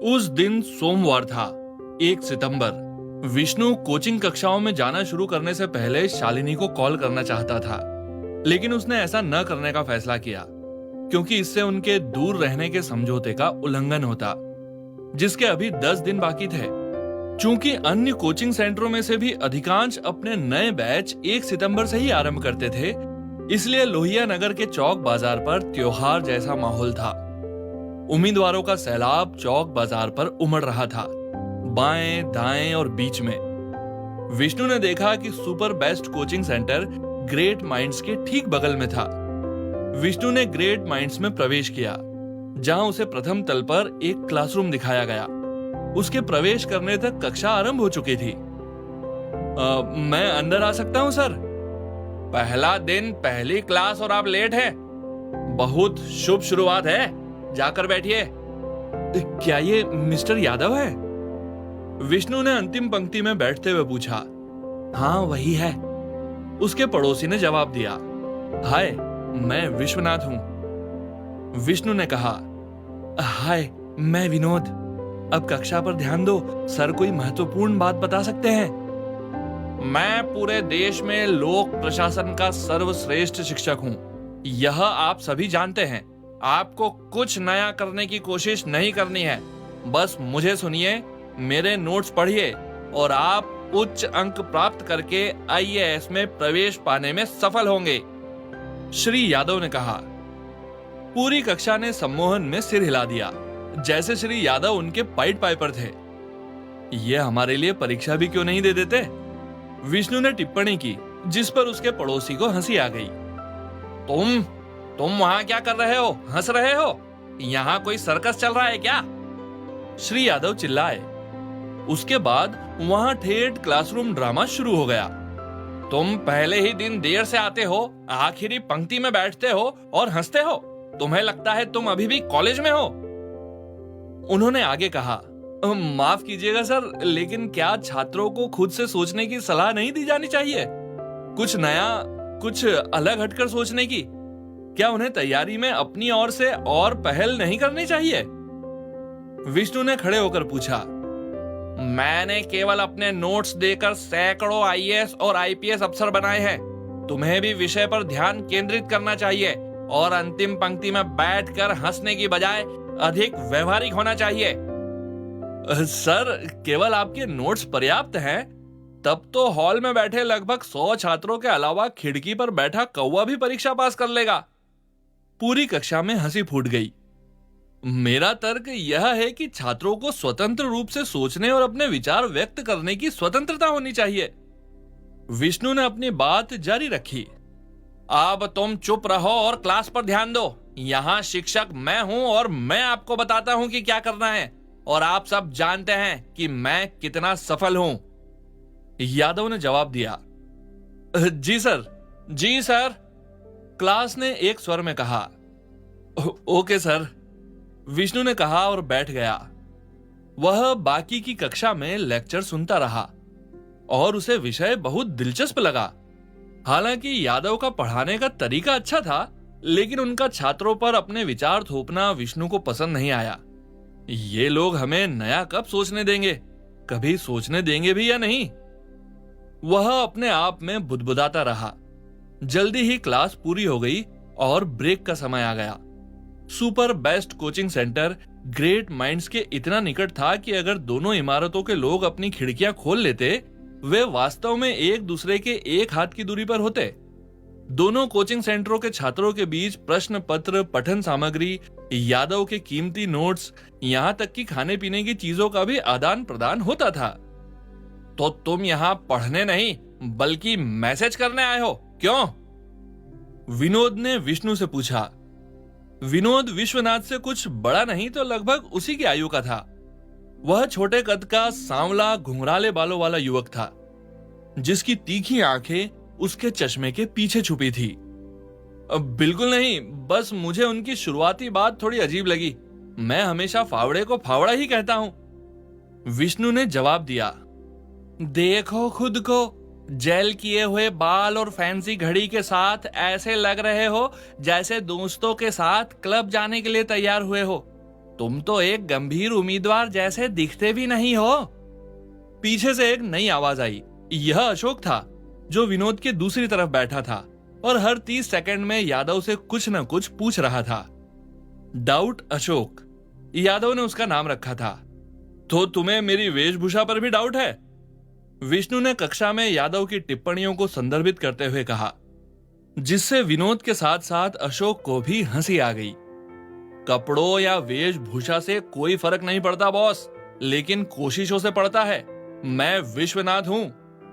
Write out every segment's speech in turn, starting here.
उस दिन सोमवार था, 1 सितंबर। विष्णु कोचिंग कक्षाओं में जाना शुरू करने से पहले शालिनी को कॉल करना चाहता था, लेकिन उसने ऐसा न करने का फैसला किया क्योंकि इससे उनके दूर रहने के समझौते का उल्लंघन होता, जिसके अभी 10 दिन बाकी थे। चूंकि अन्य कोचिंग सेंटरों में से भी अधिकांश अपने नए बैच 1 सितंबर से ही आरंभ करते थे, इसलिए लोहिया नगर के चौक बाजार पर त्योहार जैसा माहौल था। उम्मीदवारों का सैलाब चौक बाजार पर उमड़ रहा था, बाएं, दाएं और बीच में। विष्णु ने देखा कि super best coaching centre great minds के ठीक बगल में था। विष्णु ने ग्रेट माइंड्स में प्रवेश किया, जहां उसे प्रथम तल पर एक क्लासरूम दिखाया गया। उसके प्रवेश करने तक कक्षा आरंभ हो चुकी थी। मैं अंदर आ सकता हूं सर? पहला दिन, पहली क्लास और आप लेट हैं। बहुत शुभ शुरुआत है, जाकर बैठिए। क्या ये मिस्टर यादव है? विष्णु ने अंतिम पंक्ति में बैठते हुए पूछा। हाँ, वही है, उसके पड़ोसी ने जवाब दिया। हाय, मैं विश्वनाथ हूं। विष्णु ने कहा। हाय, मैं विनोद। अब कक्षा पर ध्यान दो, सर कोई महत्वपूर्ण बात बता सकते हैं। मैं पूरे देश में लोक प्रशासन का सर्वश्रेष्ठ शिक्षक हूं, यह आप सभी जानते हैं। आपको कुछ नया करने की कोशिश नहीं करनी है, बस मुझे सुनिए, मेरे नोट्स पढ़िए और आप उच्च अंक प्राप्त करके आईएएस में प्रवेश पाने में सफल होंगे, श्री यादव ने कहा। पूरी कक्षा ने सम्मोहन में सिर हिला दिया, जैसे श्री यादव उनके पाइट पाइपर थे। ये हमारे लिए परीक्षा भी क्यों नहीं दे देते? विष्णु ने टिप्पणी की, जिस पर उसके पड़ोसी को हंसी आ गई। तुम वहां क्या कर रहे हो? हंस रहे हो? यहाँ कोई सर्कस चल रहा है क्या? श्री यादव चिल्लाए। उसके बाद वहां ठेठ क्लासरूम ड्रामा शुरू हो गया। तुम पहले ही दिन देर से आते हो, आखिरी पंक्ति में बैठते हो और हंसते हो। तुम्हें लगता है तुम अभी भी कॉलेज में हो? उन्होंने आगे कहा। माफ कीजिएगा सर, लेकिन क्या छात्रों को खुद से सोचने की सलाह नहीं दी जानी चाहिए? कुछ नया, कुछ अलग हटकर सोचने की। क्या उन्हें तैयारी में अपनी ओर से और पहल नहीं करनी चाहिए? विष्णु ने खड़े होकर पूछा। मैंने केवल अपने नोट्स देकर सैकड़ों आईएएस और आईपीएस अफसर बनाए हैं। तुम्हें भी विषय पर ध्यान केंद्रित करना चाहिए और अंतिम पंक्ति में बैठकर हंसने की बजाय अधिक व्यवहारिक होना चाहिए। सर, केवल आपके नोट्स पर्याप्त हैं? तब तो हॉल में बैठे लगभग 100 छात्रों के अलावा खिड़की पर बैठा कौवा भी परीक्षा पास कर लेगा। पूरी कक्षा में हंसी फूट गई। मेरा तर्क यह है कि छात्रों को स्वतंत्र रूप से सोचने और अपने विचार व्यक्त करने की स्वतंत्रता होनी चाहिए। विष्णु ने अपनी बात जारी रखी। अब तुम चुप रहो और क्लास पर ध्यान दो। यहाँ शिक्षक मैं हूं और मैं आपको बताता हूं कि क्या करना है, और आप सब जानते हैं कि मैं कितना सफल हूं। यादव ने जवाब दिया। जी सर, जी सर, क्लास ने एक स्वर में कहा। ओके सर, विष्णु ने कहा और बैठ गया। वह बाकी की कक्षा में लेक्चर सुनता रहा और उसे विषय बहुत दिलचस्प लगा। हालांकि यादव का पढ़ाने का तरीका अच्छा था, लेकिन उनका छात्रों पर अपने विचार थोपना विष्णु को पसंद नहीं आया। ये लोग हमें नया कब सोचने देंगे? कभी सोचने देंगे भी या नहीं? वह अपने आप में बुदबुदाता रहा। जल्दी ही क्लास पूरी हो गई और ब्रेक का समय आ गया। Super best coaching centre great minds के इतना निकट था कि अगर दोनों इमारतों के लोग अपनी खिड़कियां खोल लेते, वे वास्तव में एक दूसरे के एक हाथ की दूरी पर होते। दोनों कोचिंग सेंटरों के छात्रों के बीच प्रश्न पत्र, पठन सामग्री, यादव के कीमती नोट्स, यहाँ तक कि खाने पीने की चीजों का भी आदान प्रदान होता था। तो तुम यहाँ पढ़ने नहीं बल्कि मैसेज करने आए हो, क्यों? विनोद ने विष्णु से पूछा। विनोद विश्वनाथ से कुछ बड़ा नहीं तो लगभग उसी की आयु का था। वह छोटे कद का, सांवला, घुंघराले बालों वाला युवक था, जिसकी तीखी आंखें उसके चश्मे के पीछे छुपी थी। बिल्कुल नहीं, बस मुझे उनकी शुरुआती बात थोड़ी अजीब लगी। मैं हमेशा फावड़े को फावड़ा ही कहता हूं, विष्णु ने जवाब दिया। देखो खुद को, जेल किए हुए बाल और फैंसी घड़ी के साथ ऐसे लग रहे हो जैसे दोस्तों के साथ क्लब जाने के लिए तैयार हुए हो। तुम तो एक गंभीर उम्मीदवार जैसे दिखते भी नहीं हो। पीछे से एक नई आवाज आई। यह अशोक था, जो विनोद के दूसरी तरफ बैठा था और हर 30 सेकंड में यादव से कुछ न कुछ पूछ रहा था। डाउट अशोक, यादव ने उसका नाम रखा था। तो तुम्हें मेरी वेशभूषा पर भी डाउट है? विष्णु ने कक्षा में यादव की टिप्पणियों को संदर्भित करते हुए कहा, जिससे विनोद के साथ साथ अशोक को भी हंसी आ गई। कपड़ों या वेशभूषा से कोई फर्क नहीं पड़ता बॉस, लेकिन कोशिशों से पड़ता है। मैं विश्वनाथ हूं,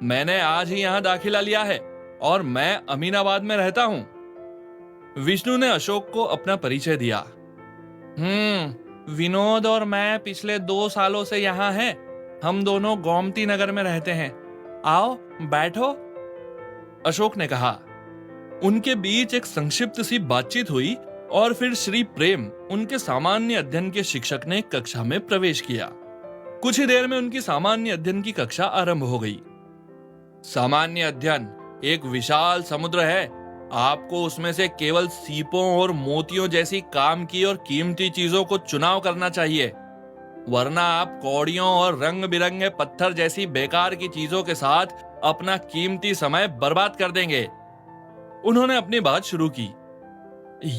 मैंने आज ही यहां दाखिला लिया है और मैं अमीनाबाद में रहता हूं। विष्णु ने अशोक को अपना परिचय दिया। विनोद और मैं पिछले 2 सालों से यहाँ हैं। हम दोनों गोमती नगर में रहते हैं। आओ बैठो, अशोक ने कहा। उनके बीच एक संक्षिप्त सी बातचीत हुई और फिर श्री प्रेम, उनके सामान्य अध्ययन के शिक्षक ने कक्षा में प्रवेश किया। कुछ ही देर में उनकी सामान्य अध्ययन की कक्षा आरंभ हो गई। सामान्य अध्ययन एक विशाल समुद्र है। आपको उसमें से केवल सीपों और मोतियों जैसी काम की और कीमती चीजों को चुनाव करना चाहिए, वरना आप कौड़ियों और रंग बिरंगे पत्थर जैसी बेकार की चीजों के साथ अपना कीमती समय बर्बाद कर देंगे। उन्होंने अपनी बात शुरू की।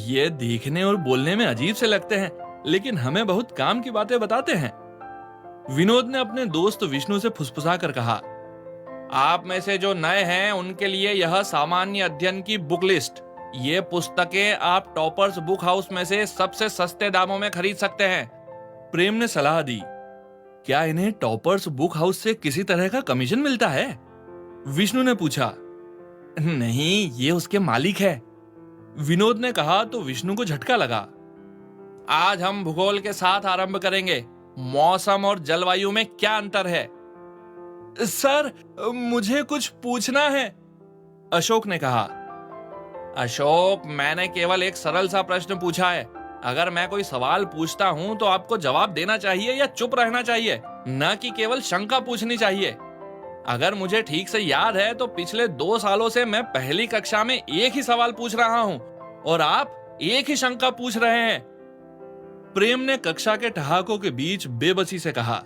ये देखने और बोलने में अजीब से लगते हैं, लेकिन हमें बहुत काम की बातें बताते हैं। विनोद ने अपने दोस्त विष्णु से फुसफुसाकर कहा, आप में से जो नए हैं उनके लिए यह सामान्य अध्ययन की बुक लिस्ट। ये पुस्तकें आप टॉपर्स बुक हाउस में से सबसे सस्ते दामों में खरीद सकते हैं। प्रेम ने सलाह दी। क्या इन्हें टॉपर्स बुक हाउस से किसी तरह का कमीशन मिलता है? विष्णु ने पूछा। नहीं, ये उसके मालिक है, विनोद ने कहा तो विष्णु को झटका लगा। आज हम भूगोल के साथ आरंभ करेंगे। मौसम और जलवायु में क्या अंतर है? सर, मुझे कुछ पूछना है, अशोक ने कहा। अशोक, मैंने केवल एक सरल सा प्रश्न पूछा है। अगर मैं कोई सवाल पूछता हूं तो आपको जवाब देना चाहिए या चुप रहना चाहिए, न कि केवल शंका पूछनी चाहिए। अगर मुझे ठीक से याद है तो पिछले 2 सालों से मैं पहली कक्षा में एक ही सवाल पूछ रहा हूं और आप एक ही शंका पूछ रहे हैं। प्रेम ने कक्षा के ठहाकों के बीच बेबसी से कहा।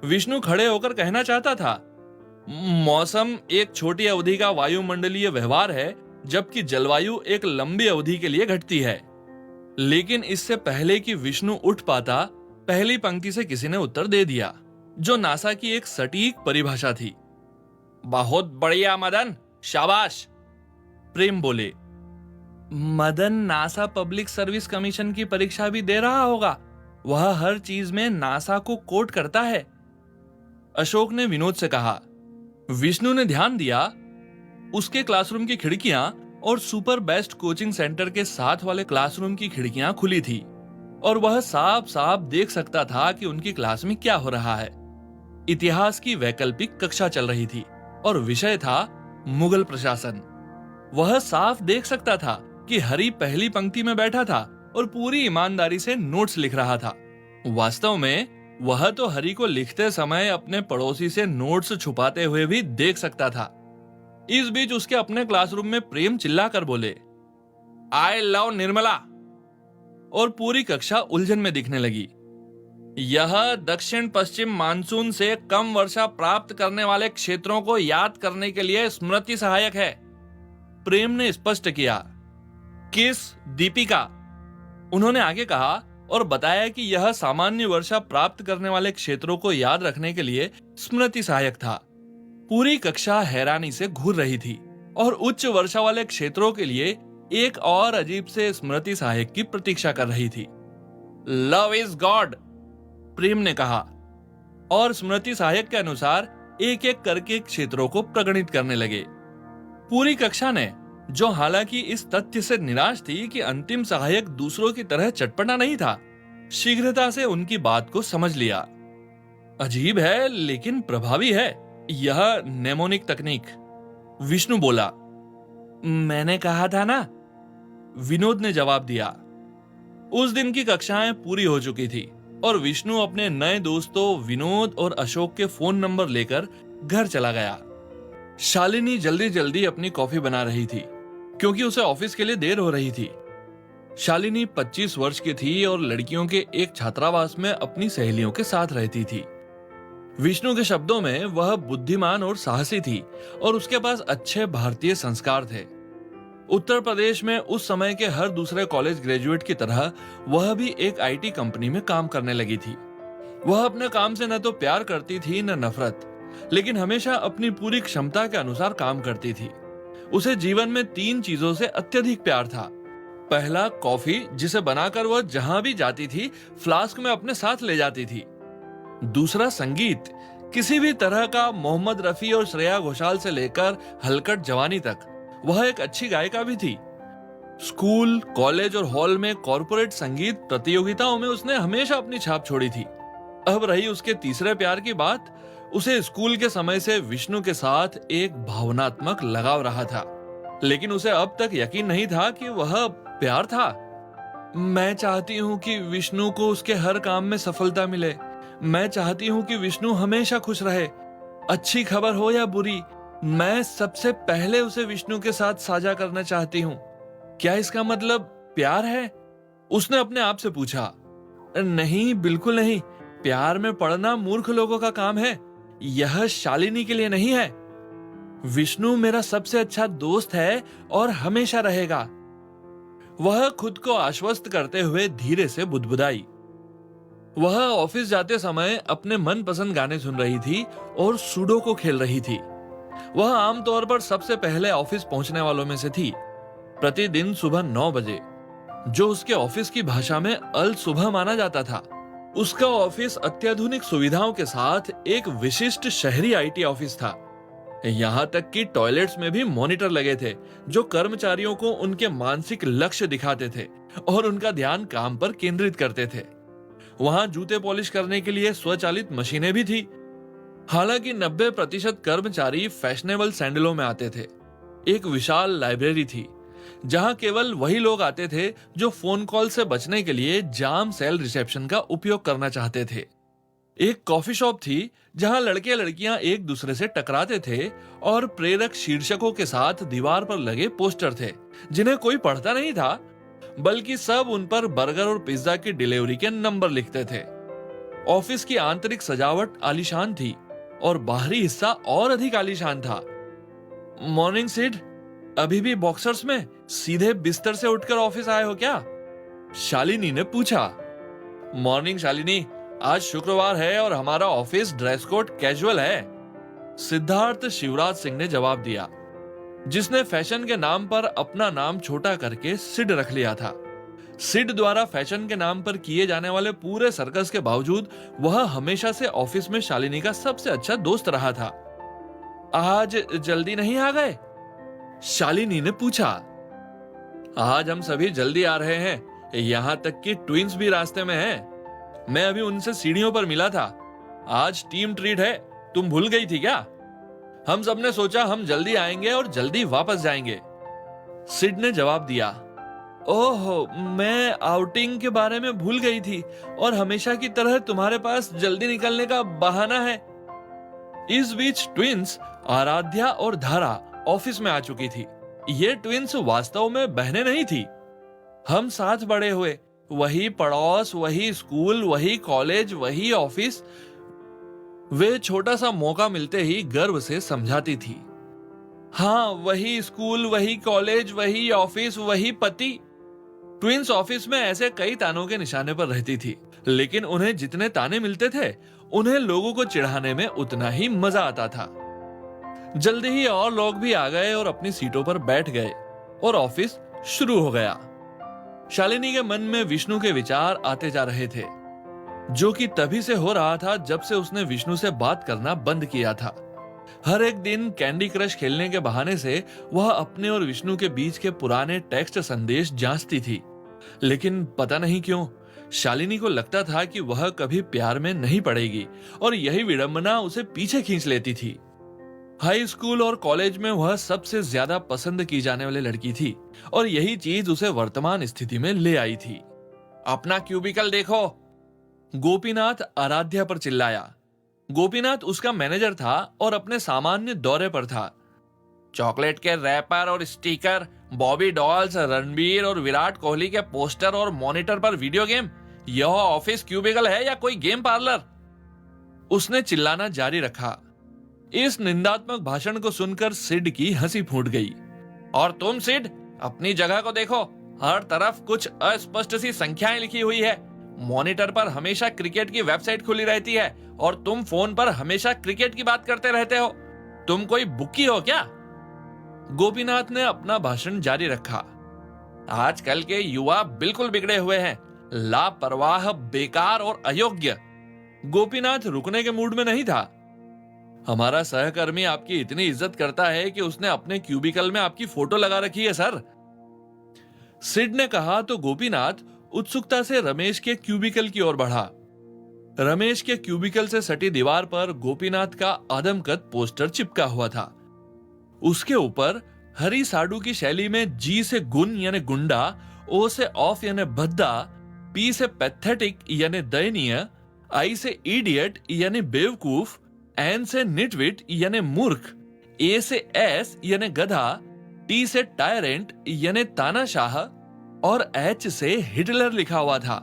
विष्णु खड़े होकर कहना चाहता था, मौसम एक छोटी अवधि का वायुमंडलीय व्यवहार है, जबकि जलवायु एक लंबी अवधि के लिए घटती है। लेकिन इससे पहले कि विष्णु उठ पाता, पहली पंक्ति से किसी ने उत्तर दे दिया, जो नासा की एक सटीक परिभाषा थी। बहुत बढ़िया मदन, शाबाश, प्रेम बोले। Madan NASA public service commission की परीक्षा भी दे रहा होगा। वह हर चीज में नासा को कोट करता है, अशोक ने विनोद से कहा। विष्णु ने ध्यान दिया। उसके क्लासरूम की खिड़कियां और सुपर बेस्ट कोचिंग सेंटर के साथ वाले क्लासरूम की खिड़कियां खुली थी और वह साफ साफ देख सकता था कि उनकी क्लास में क्या हो रहा है। इतिहास की वैकल्पिक कक्षा चल रही थी और विषय था मुगल प्रशासन। वह साफ देख सकता था कि हरि पहली पंक्ति में बैठा था और पूरी ईमानदारी से नोट्स लिख रहा था। वास्तव में वह तो हरि को लिखते समय अपने पड़ोसी से नोट्स छुपाते हुए भी देख सकता था। इस बीच उसके अपने क्लासरूम में प्रेम चिल्लाकर बोले, आई लव निर्मला, और पूरी कक्षा उलझन में दिखने लगी। यह दक्षिण पश्चिम मानसून से कम वर्षा प्राप्त करने वाले क्षेत्रों को याद करने के लिए स्मृति सहायक है, प्रेम ने स्पष्ट किया। किस? दीपिका, उन्होंने आगे कहा और बताया कि यह सामान्य वर्षा प्राप्त करने वाले क्षेत्रों को याद रखने के लिए स्मृति सहायक था। पूरी कक्षा हैरानी से घूर रही थी और उच्च वर्षा वाले क्षेत्रों के लिए एक और अजीब से स्मृति सहायक की प्रतीक्षा कर रही थी। लव इज गॉड, प्रेम ने कहा और स्मृति सहायक के अनुसार एक एक करके क्षेत्रों को प्रगणित करने लगे। पूरी कक्षा ने, जो हालांकि इस तथ्य से निराश थी कि अंतिम सहायक दूसरों की तरह चटपटा नहीं था, शीघ्रता से उनकी बात को समझ लिया। अजीब है लेकिन प्रभावी है यह नेमोनिक तकनीक, विष्णु बोला। मैंने कहा था ना, विनोद ने जवाब दिया। उस दिन की कक्षाएं पूरी हो चुकी थी और विष्णु अपने नए दोस्तों विनोद और अशोक के फोन नंबर लेकर घर चला गया। शालिनी जल्दी जल्दी अपनी कॉफी बना रही थी क्योंकि उसे ऑफिस के लिए देर हो रही थी। शालिनी 25 वर्ष की थी और लड़कियों के एक छात्रावास में अपनी सहेलियों के साथ रहती थी। विष्णु के शब्दों में वह बुद्धिमान और साहसी थी और उसके पास अच्छे भारतीय संस्कार थे। उत्तर प्रदेश में उस समय के हर दूसरे कॉलेज ग्रेजुएट की तरह वह भी एक आईटी कंपनी में काम करने लगी थी। वह अपने काम से न तो प्यार करती थी न नफरत, लेकिन हमेशा अपनी पूरी क्षमता के अनुसार काम करती थी। उसे जीवन में 3 चीजों से अत्यधिक प्यार था। पहला, कॉफी, जिसे बनाकर वह जहां भी जाती थी फ्लास्क में अपने साथ ले जाती थी। दूसरा, संगीत, किसी भी तरह का, मोहम्मद रफी और श्रेया घोषाल से लेकर हलकट जवानी तक। वह एक अच्छी गायिका भी थी। स्कूल, कॉलेज और हॉल में कॉरपोरेट संगीत प्रतियोगिताओं में उसने हमेशा अपनी छाप छोड़ी थी। अब रही उसके तीसरे प्यार की बात, उसे स्कूल के समय से विष्णु के साथ एक भावनात्मक लगाव रहा था, लेकिन उसे अब तक यकीन नहीं था कि वह प्यार था। मैं चाहती हूँ कि विष्णु को उसके हर काम में सफलता मिले। मैं चाहती हूँ कि विष्णु हमेशा खुश रहे, अच्छी खबर हो या बुरी। मैं सबसे पहले उसे विष्णु के साथ साझा करना चाहती हूँ। क्या इसका मतलब प्यार है? उसने अपने आप से पूछा। नहीं, बिल्कुल नहीं। प्यार में पड़ना मूर्ख लोगों का काम है। यह शालिनी के लिए नहीं है। विष्णु मेरा सबसे अच्छा दोस्त है और हमेशा रहेगा। वह खुद को आश्वस्त करते हुए धीरे से बुदबुदाई। वह ऑफिस जाते समय अपने मनपसंद गाने सुन रही थी और सुडोकू खेल रही थी। वह आमतौर पर सबसे पहले ऑफिस पहुंचने वालों में से थी। प्रतिदिन सुबह 9 बजे, जो उसके ऑफिस की भाषा में अल सुबह माना जाता था। उसका ऑफिस अत्याधुनिक सुविधाओं के साथ एक विशिष्ट शहरी आईटी ऑफिस था। यहाँ तक कि टॉयलेट्स में भी मॉनिटर लगे थे, जो कर्मचारियों को उनके मानसिक लक्ष्य दिखाते थे और उनका ध्यान काम पर केंद्रित करते थे। वहां जूते पॉलिश करने के लिए स्वचालित मशीनें भी थी। हालांकि 90% कर्मचारी फैशनेबल सैंडलों में आते थे। एक विशाल लाइब्रेरी थी, जहां केवल वही लोग आते थे जो फोन कॉल से बचने के लिए जाम सेल रिसेप्शन का उपयोग करना चाहते थे। एक कॉफी शॉप थी, जहां लड़के लड़कियां एक दूसरे से टकराते थे और प्रेरक शीर्षकों के साथ दीवार पर लगे पोस्टर थे, जिन्हें कोई पढ़ता नहीं था, बल्कि सब उन पर बर्गर और पिज्जा की डिलीवरी के नंबर लिखते थे। ऑफिस की आंतरिक सजावट आलीशान थी और बाहरी हिस्सा और अधिक आलीशान था। मॉर्निंग सिड, अभी भी बॉक्सर्स में सीधे बिस्तर से उठकर ऑफिस आए हो क्या? शालिनी ने पूछा। मॉर्निंग शालिनी, आज शुक्रवार है और हमारा ऑफिस ड्रेस कोड कैजुअल है, सिद्धार्थ शिवराज सिंह ने जवाब दिया, जिसने फैशन के नाम पर अपना नाम छोटा करके सिड रख लिया था। सिड द्वारा फैशन के नाम पर किए जाने वाले पूरे सर्कस के बावजूद वह हमेशा से ऑफिस में शालिनी का सबसे अच्छा दोस्त रहा था। आज जल्दी नहीं आ गए? शालिनी ने पूछा। आज हम सभी जल्दी आ रहे हैं, यहाँ तक कि ट्विंस भी रास्ते में हैं। मैं अभी उनसे सीढ़ियों पर मिला था। आज टीम ट्रीट है, तुम भूल गई थी क्या? हम सबने सोचा हम जल्दी आएंगे और जल्दी वापस जाएंगे, सिड ने जवाब दिया। ओह, मैं आउटिंग के बारे में भूल गई थी और हमेशा की तरह तुम्हारे पास जल्दी निकलने का बहाना है। इस बीच ट्विंस आराध्या और धारा ऑफिस में आ चुकी थी। ये ट्विंस वास्तव में बहनें नहीं थी। हम साथ बड़े हुए, वही पड़ोस, वही स्कूल, वही कॉलेज, वही ऑफिस। वे छोटा सा मौका मिलते ही गर्व से समझाती थी। हाँ, वही स्कूल, वही कॉलेज, वही ऑफिस, वही पति। ट्विंस ऑफिस में ऐसे कई तानों के निशाने पर रहती थी, लेकिन उन्हें जितने ताने मिलते थे, उन्हें लोगों को चिढ़ाने में उतना ही मजा आता था। जल्दी ही और लोग भी आ गए और अपनी सीटों पर बैठ गए और ऑफिस शुरू हो गया। शालिनी के मन में विष्णु के विचार आते जा रहे थे, जो कि तभी से हो रहा था जब से उसने विष्णु से बात करना बंद किया था। हर एक दिन कैंडी क्रश खेलने के बहाने से वह अपने और विष्णु के बीच के पुराने टेक्स्ट संदेश जांचती थी, लेकिन पता नहीं क्यों शालिनी को लगता था कि वह कभी प्यार में नहीं पड़ेगी और यही विडंबना उसे पीछे खींच लेती थी। हाई स्कूल और कॉलेज में वह सबसे ज्यादा पसंद की जाने वाली लड़की थी और यही चीज उसे वर्तमान स्थिति में ले आई थी। अपना क्यूबिकल देखो, गोपीनाथ आराध्या पर चिल्लाया। गोपीनाथ उसका मैनेजर था और अपने सामान्य दौरे पर था। चॉकलेट के रैपर और स्टिकर, बॉबी डॉल्स, रणबीर और विराट कोहली के पोस्टर और मॉनिटर पर वीडियो गेम। यह ऑफिस क्यूबिकल है या कोई गेम पार्लर? उसने चिल्लाना जारी रखा। इस निंदात्मक भाषण को सुनकर सिड की हंसी फूट गई। और तुम सिड, अपनी जगह को देखो, हर तरफ कुछ अस्पष्ट सी संख्याएं लिखी हुई है। मॉनिटर पर हमेशा क्रिकेट की वेबसाइट खुली रहती है और तुम फोन पर हमेशा क्रिकेट की बात करते रहते हो। तुम कोई बुक्की हो क्या? गोपीनाथ ने अपना भाषण जारी रखा। आजकल के युवा बिल्कुल बिगड़े हुए हैं, लापरवाह, बेकार और अयोग्य। गोपीनाथ रुकने के मूड में नहीं था। हमारा सहकर्मी आपकी इतनी इज्जत करता है कि उसने अपने क्यूबिकल में आपकी फोटो लगा रखी है सर। सिड ने कहा तो गोपीनाथ उत्सुकता से रमेश के क्यूबिकल की ओर बढ़ा। रमेश के क्यूबिकल से सटी दीवार पर गोपीनाथ का आदमकद पोस्टर चिपका हुआ था। उसके ऊपर हरी साडू की शैली में जी से गुण यानी गुंडा, ओ से ऑफ यानी भद्दा, पी से पैथेटिक यानी दयनीय, आई से इडियट यानी बेवकूफ, एन से निटविट यानी मूर्ख, ए से एस यानी गधा, टी से टायरेंट यानी तानाशाह और एच से हिटलर लिखा हुआ था।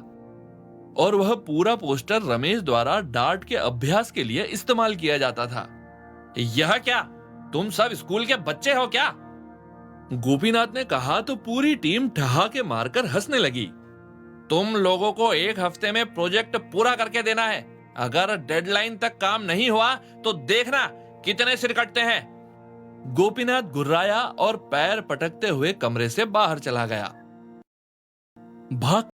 और वह पूरा पोस्टर रमेश द्वारा डार्ट के अभ्यास के लिए इस्तेमाल किया जाता था। यह क्या? तुम सब स्कूल के बच्चे हो क्या? गोपीनाथ ने कहा तो पूरी टीम ठहाके मारकर हंसने लगी। तुम लोगों को 1 हफ्ते में प्रोजेक्ट पूरा करके देना है। अगर डेडलाइन तक काम नहीं हुआ तो देखना कितने सिर कटते हैं। गोपीनाथ गुर्राया और पैर पटकते हुए कमरे से बाहर चला गया। भाग